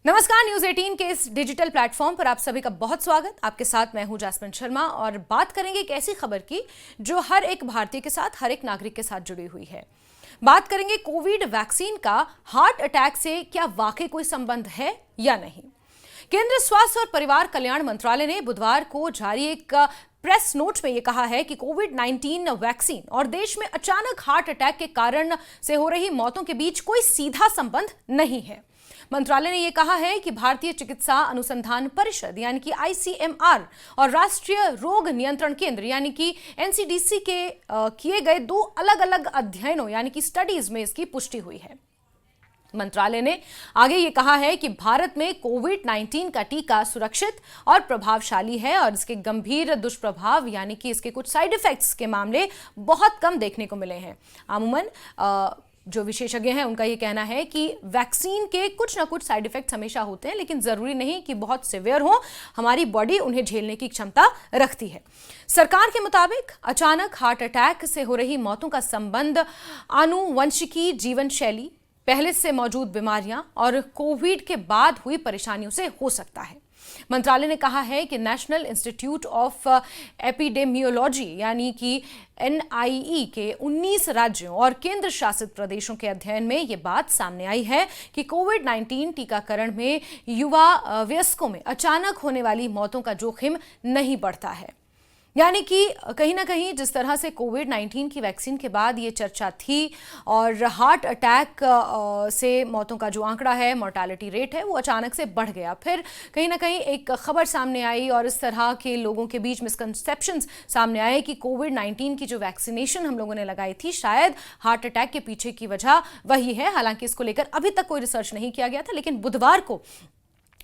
नमस्कार, न्यूज 18 के इस डिजिटल प्लेटफॉर्म पर आप सभी का बहुत स्वागत। आपके साथ मैं हूं जैस्मिन शर्मा और बात करेंगे एक ऐसी खबर की जो हर एक भारतीय के साथ, हर एक नागरिक के साथ जुड़ी हुई है। बात करेंगे कोविड वैक्सीन का हार्ट अटैक से क्या वाकई कोई संबंध है या नहीं। केंद्रीय स्वास्थ्य और परिवार कल्याण मंत्रालय ने बुधवार को जारी एक प्रेस नोट में यह कहा है कि कोविड-19 वैक्सीन और देश में अचानक हार्ट अटैक के कारण से हो रही मौतों के बीच कोई सीधा संबंध नहीं है। मंत्रालय ने यह कहा है कि भारतीय चिकित्सा अनुसंधान परिषद यानी कि आईसीएमआर और राष्ट्रीय रोग नियंत्रण केंद्र यानी कि एनसीडीसी के किए गए दो अलग अलग अध्ययनों यानी कि स्टडीज में इसकी पुष्टि हुई है। मंत्रालय ने आगे ये कहा है कि भारत में कोविड-19 का टीका सुरक्षित और प्रभावशाली है और इसके गंभीर दुष्प्रभाव यानी कि इसके कुछ साइड इफेक्ट्स के मामले बहुत कम देखने को मिले हैं। अमूमन जो विशेषज्ञ हैं उनका ये कहना है कि वैक्सीन के कुछ ना कुछ साइड इफेक्ट्स हमेशा होते हैं, लेकिन जरूरी नहीं कि बहुत सिवियर हो, हमारी बॉडी उन्हें झेलने की क्षमता रखती है। सरकार के मुताबिक अचानक हार्ट अटैक से हो रही मौतों का संबंध आनुवंशिकी, जीवन शैली, पहले से मौजूद बीमारियां और कोविड के बाद हुई परेशानियों से हो सकता है। मंत्रालय ने कहा है कि नेशनल इंस्टीट्यूट ऑफ एपिडेमियोलॉजी यानी कि एनआईई के 19 राज्यों और केंद्र शासित प्रदेशों के अध्ययन में यह बात सामने आई है कि कोविड-19 टीकाकरण में युवा वयस्कों में अचानक होने वाली मौतों का जोखिम नहीं बढ़ता है। यानी कि कहीं ना कहीं जिस तरह से कोविड-19 की वैक्सीन के बाद ये चर्चा थी और हार्ट अटैक से मौतों का जो आंकड़ा है, मोर्टालिटी रेट है, वो अचानक से बढ़ गया। फिर कहीं ना कहीं एक खबर सामने आई और इस तरह के लोगों के बीच मिसकंसेप्शंस सामने आए कि कोविड-19 की जो वैक्सीनेशन हम लोगों ने लगाई थी शायद हार्ट अटैक के पीछे की वजह वही है। हालांकि इसको लेकर अभी तक कोई रिसर्च नहीं किया गया था, लेकिन बुधवार को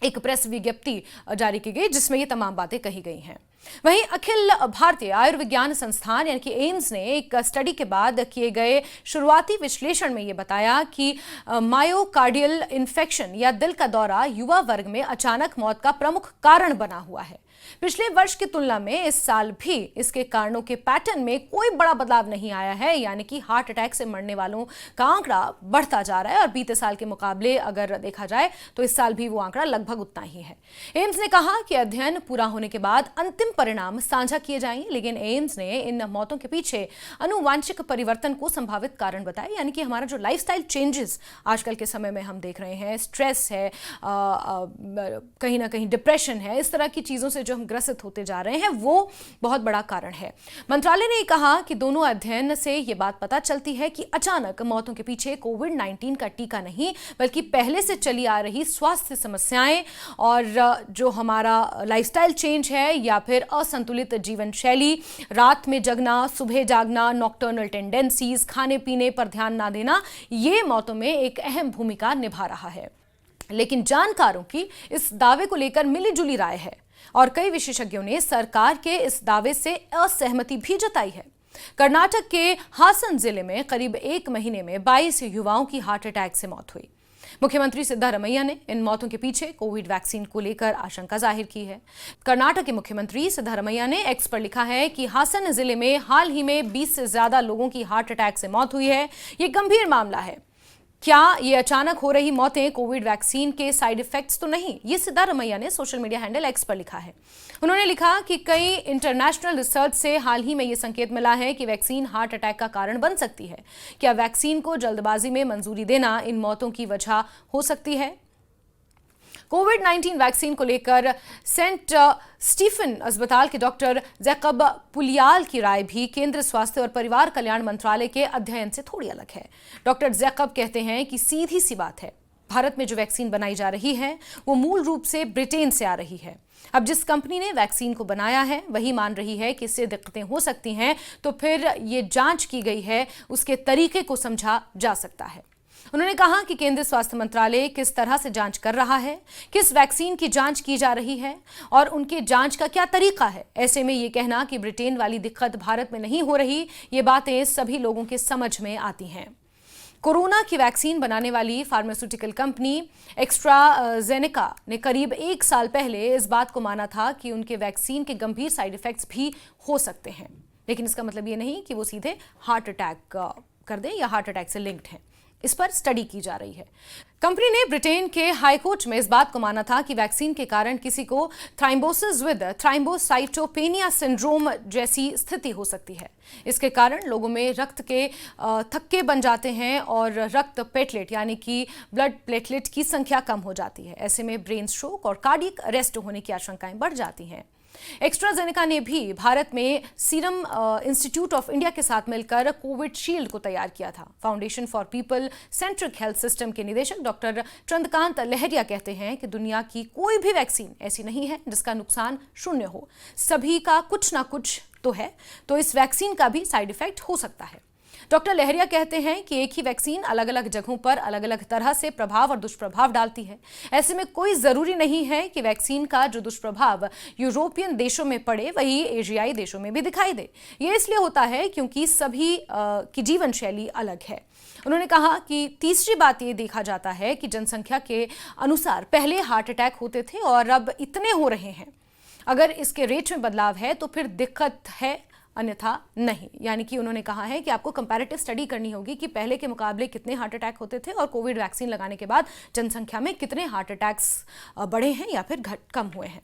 एक प्रेस विज्ञप्ति जारी की गई जिसमें ये तमाम बातें कही गई हैं। वहीं अखिल भारतीय आयुर्विज्ञान संस्थान यानी कि एम्स ने एक स्टडी के बाद किए गए शुरुआती विश्लेषण में यह बताया कि मायोकार्डियल इन्फेक्शन या दिल का दौरा युवा वर्ग में अचानक मौत का प्रमुख कारण बना हुआ है। पिछले वर्ष की तुलना में इस साल भी इसके कारणों के पैटर्न में कोई बड़ा बदलाव नहीं आया है, यानी कि हार्ट अटैक से मरने वालों का आंकड़ा बढ़ता जा रहा है और बीते साल के मुकाबले अगर देखा जाए तो इस साल भी वो आंकड़ा लगभग उतना ही है। एम्स ने कहा कि अध्ययन पूरा होने के बाद अंतिम परिणाम साझा किए जाएंगे, लेकिन एम्स ने इन मौतों के पीछे आनुवांशिक परिवर्तन को संभावित कारण बताया, यानी कि हमारा जो लाइफस्टाइल चेंजेस आजकल के समय में हम देख रहे हैं, स्ट्रेस है, कहीं ना कहीं डिप्रेशन है, इस तरह की चीजों से जो हम ग्रसित होते जा रहे हैं वो बहुत बड़ा कारण है। मंत्रालय ने कहा कि दोनों अध्ययन से ये बात पता चलती है कि अचानक मौतों के पीछे कोविड-19 का टीका नहीं बल्कि पहले से चली आ रही स्वास्थ्य समस्याएं और जो हमारा लाइफस्टाइल चेंज है या फिर असंतुलित जीवन शैली, रात में जगना, सुबह जागना, नॉकटर्नल टेंडेंसीज, खाने पीने पर ध्यान ना देना, ये मौतों में एक अहम भूमिका निभा रहा है। लेकिन जानकारों की इस दावे को लेकर मिलीजुली राय है और कई विशेषज्ञों ने सरकार के इस दावे से असहमति भी जताई है। कर्नाटक के हासन जिले में करीब एक महीने में 22 युवाओं की हार्ट अटैक से मौत हुई। मुख्यमंत्री सिद्धारमैया ने इन मौतों के पीछे कोविड वैक्सीन को लेकर आशंका जाहिर की है। कर्नाटक के मुख्यमंत्री सिद्धारमैया ने एक्स पर लिखा है कि हासन जिले में हाल ही में 20 से ज्यादा लोगों की हार्ट अटैक से मौत हुई है। ये गंभीर मामला है। क्या ये अचानक हो रही मौतें कोविड वैक्सीन के साइड इफेक्ट्स तो नहीं? ये सिद्धारमैया ने सोशल मीडिया हैंडल एक्स पर लिखा है। उन्होंने लिखा कि कई इंटरनेशनल रिसर्च से हाल ही में ये संकेत मिला है कि वैक्सीन हार्ट अटैक का कारण बन सकती है। क्या वैक्सीन को जल्दबाजी में मंजूरी देना इन मौतों की वजह हो सकती है? कोविड-19 वैक्सीन को लेकर सेंट स्टीफन अस्पताल के डॉक्टर जैकब पुलियाल की राय भी केंद्र स्वास्थ्य और परिवार कल्याण मंत्रालय के अध्ययन से थोड़ी अलग है। डॉक्टर जैकब कहते हैं कि सीधी सी बात है, भारत में जो वैक्सीन बनाई जा रही है वो मूल रूप से ब्रिटेन से आ रही है। अब जिस कंपनी ने वैक्सीन को बनाया है वही मान रही है कि इससे दिक्कतें हो सकती हैं, तो फिर ये जांच की गई है, उसके तरीके को समझा जा सकता है। उन्होंने कहा कि केंद्रीय स्वास्थ्य मंत्रालय किस तरह से जांच कर रहा है, किस वैक्सीन की जांच की जा रही है और उनके जांच का क्या तरीका है। ऐसे में ये कहना कि ब्रिटेन वाली दिक्कत भारत में नहीं हो रही, ये बातें सभी लोगों के समझ में आती हैं। कोरोना की वैक्सीन बनाने वाली फार्मास्यूटिकल कंपनी एस्ट्राजेनेका ने करीब 1 साल पहले इस बात को माना था कि उनके वैक्सीन के गंभीर साइड इफेक्ट्स भी हो सकते हैं, लेकिन इसका मतलब ये नहीं कि वो सीधे हार्ट अटैक कर दें या हार्ट अटैक से लिंक्ड हैं। इस पर स्टडी की जा रही है। कंपनी ने ब्रिटेन के हाई कोर्ट में इस बात को माना था कि वैक्सीन के कारण किसी को थ्राइम्बोसिस विद थ्राइम्बोसाइटोपेनिया सिंड्रोम जैसी स्थिति हो सकती है। इसके कारण लोगों में रक्त के थक्के बन जाते हैं और रक्त प्लेटलेट यानी कि ब्लड प्लेटलेट की संख्या कम हो जाती है। ऐसे में ब्रेन स्ट्रोक और कार्डियक अरेस्ट होने की आशंकाएं बढ़ जाती हैं। एक्स्ट्राजेनेका ने भी भारत में सीरम इंस्टीट्यूट ऑफ इंडिया के साथ मिलकर कोविशील्ड को तैयार किया था। Foundation for people centric health system के निदेशक डॉक्टर चंद्रकांत लहरिया कहते हैं कि दुनिया की कोई भी वैक्सीन ऐसी नहीं है जिसका नुकसान शून्य हो। सभी का कुछ ना कुछ तो है, तो इस वैक्सीन का भी साइड इफेक्ट हो सकता है। डॉक्टर लहरिया कहते हैं कि एक ही वैक्सीन अलग अलग जगहों पर अलग अलग तरह से प्रभाव और दुष्प्रभाव डालती है। ऐसे में कोई जरूरी नहीं है कि वैक्सीन का जो दुष्प्रभाव यूरोपियन देशों में पड़े वही एशियाई देशों में भी दिखाई दे। ये इसलिए होता है क्योंकि सभी की जीवन शैली अलग है। उन्होंने कहा कि तीसरी बात ये देखा जाता है कि जनसंख्या के अनुसार पहले हार्ट अटैक होते थे और अब इतने हो रहे हैं। अगर इसके रेट में बदलाव है तो फिर दिक्कत है, अन्यथा नहीं। यानी कि उन्होंने कहा है कि आपको कंपैरेटिव स्टडी करनी होगी कि पहले के मुकाबले कितने हार्ट अटैक होते थे और कोविड वैक्सीन लगाने के बाद जनसंख्या में कितने हार्ट अटैक्स बढ़े हैं या फिर कम हुए हैं।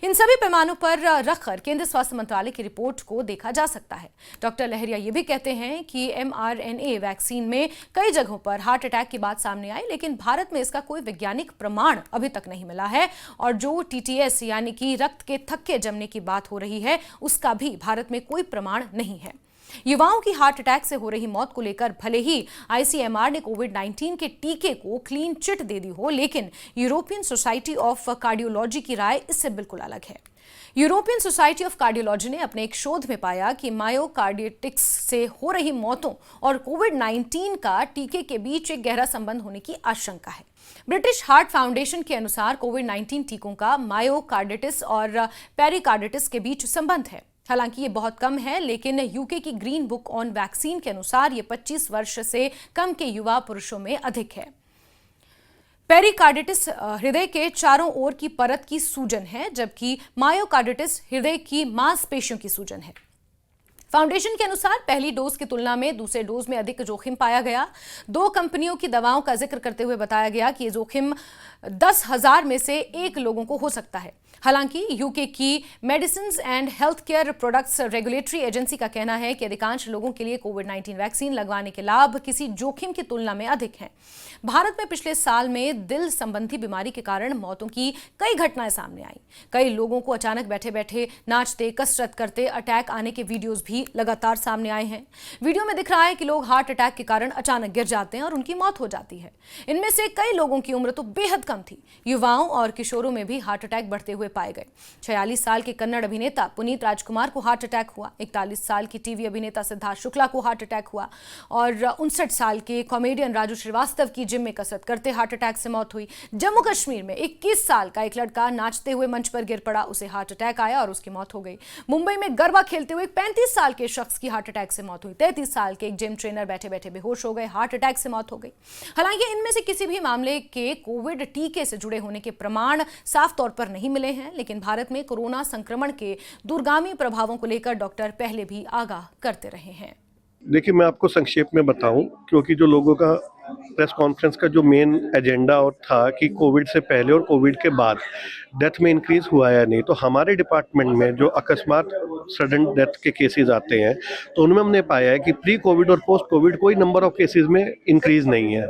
इन सभी पैमानों पर रखकर केंद्रीय स्वास्थ्य मंत्रालय की रिपोर्ट को देखा जा सकता है। डॉक्टर लहरिया ये भी कहते हैं कि mRNA वैक्सीन में कई जगहों पर हार्ट अटैक की बात सामने आई, लेकिन भारत में इसका कोई वैज्ञानिक प्रमाण अभी तक नहीं मिला है। और जो TTS यानी कि रक्त के थक्के जमने की बात हो रही है, उसका भी भारत में कोई प्रमाण नहीं है। युवाओं की हार्ट अटैक से हो रही मौत को लेकर भले ही ICMR ने कोविड-19 के टीके को क्लीन चिट दे दी हो, लेकिन यूरोपियन सोसाइटी ऑफ कार्डियोलॉजी की राय इससे बिल्कुल अलग है। यूरोपियन सोसाइटी ऑफ कार्डियोलॉजी ने अपने एक शोध में पाया कि मायोकार्डिटिक्स से हो रही मौतों और कोविड-19 का टीके के बीच एक गहरा संबंध होने की आशंका है। ब्रिटिश हार्ट फाउंडेशन के अनुसार कोविड-19 टीकों का मायोकार्डिटिस और पेरिकार्डिटिस के बीच संबंध है। हालांकि ये बहुत कम है, लेकिन यूके की ग्रीन बुक ऑन वैक्सीन के अनुसार ये 25 वर्ष से कम के युवा पुरुषों में अधिक है। पेरिकार्डिटिस हृदय के चारों ओर की परत की सूजन है, जबकि मायोकार्डिटिस हृदय की मांसपेशियों की सूजन है। फाउंडेशन के अनुसार पहली डोज की तुलना में दूसरे डोज में अधिक जोखिम पाया गया। 2 कंपनियों की दवाओं का जिक्र करते हुए बताया गया कि ये जोखिम 10,000 में से 1 लोगों को हो सकता है। हालांकि यूके की medicines and health care products regulatory agency का कहना है कि अधिकांश लोगों के लिए कोविड-19 वैक्सीन लगवाने के लाभ किसी जोखिम की तुलना में अधिक हैं। भारत में पिछले साल में दिल संबंधी बीमारी के कारण मौतों की कई घटनाएं सामने आई। कई लोगों को अचानक बैठे बैठे नाचते कसरत करते अटैक आने के वीडियोज भी लगातार सामने आए हैं। वीडियो में दिख रहा है कि लोग हार्ट अटैक के कारण अचानक गिर जाते हैं और उनकी मौत हो जाती है। इनमें से कई लोगों की उम्र तो बेहद कम थी। युवाओं और किशोरों में भी हार्ट अटैक बढ़ते हुए पाए गए। 46 साल के कन्नड़ अभिनेता पुनीत राजकुमार को हार्ट अटैक हुआ। 41 साल की टीवी अभिनेता सिद्धार्थ शुक्ला को हार्ट अटैक हुआ और 59 साल के कॉमेडियन राजू श्रीवास्तव की जिम में कसरत करते हार्ट अटैक से मौत हुई। जम्मू कश्मीर में 21 साल का एक लड़का नाचते हुए मंच पर गिर पड़ा, उसे हार्ट अटैक आया और उसकी मौत हो गई। मुंबई में गरबा खेलते हुए 35 साल के शख्स की हार्ट अटैक से मौत हुई। 33 साल के एक जिम ट्रेनर बैठे बैठे बेहोश हो गए, हार्ट अटैक से मौत हो गई। हालांकि इनमें से किसी भी मामले के कोविड टीके से जुड़े होने के प्रमाण साफ तौर पर नहीं मिले हैं, लेकिन भारत में कोरोना संक्रमण के दूरगामी प्रभावों को लेकर डॉक्टर पहले भी आगाह करते रहे हैं। देखिए, मैं आपको संक्षेप में बताऊं, क्योंकि जो लोगों का प्रेस कॉन्फ्रेंस का जो मेन एजेंडा और था कि कोविड से पहले और कोविड के बाद डेथ में इंक्रीज हुआ या नहीं, तो हमारे डिपार्टमेंट में जो अकस्मात सडन डेथ के केसेस आते हैं तो उनमें हमने पाया है कि प्री कोविड और पोस्ट कोविड कोई नंबर ऑफ केसेस में इंक्रीज नहीं है।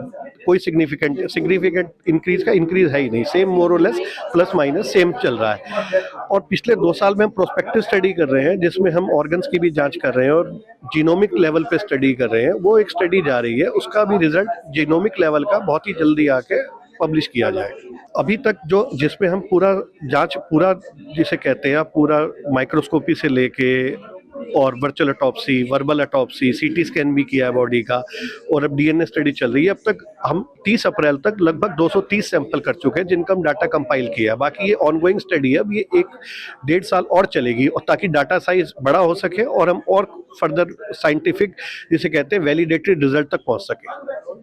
कोई सिग्निफिकेंट इंक्रीज है ही नहीं। सेम मोर और लेस प्लस माइनस सेम चल रहा है। और पिछले 2 साल में हम प्रोस्पेक्टिव स्टडी कर रहे हैं, जिसमें हम ऑर्गन्स की भी जांच कर रहे हैं और जीनोमिक लेवल पे स्टडी कर रहे हैं। वो एक स्टडी जा रही है, उसका भी रिजल्ट जीनोमिक लेवल का बहुत ही जल्दी आके पब्लिश किया जाए। अभी तक जो जिसमें हम पूरा जिसे कहते हैं पूरा माइक्रोस्कोपी से लेके और virtual autopsy, verbal autopsy, CT scan भी किया है बॉडी का, और अब डीएनए स्टडी चल रही है। अब तक हम 30 अप्रैल तक लगभग 230 सैंपल कर चुके हैं, जिनका हम डाटा कंपाइल किया है। बाकी ये ऑनगोइंग स्टडी है, अब ये 1-1.5 साल और चलेगी, और ताकि डाटा साइज बड़ा हो सके और हम और फर्दर साइंटिफिक जिसे कहते हैं वैलिडेटेड रिजल्ट तक पहुंच सके।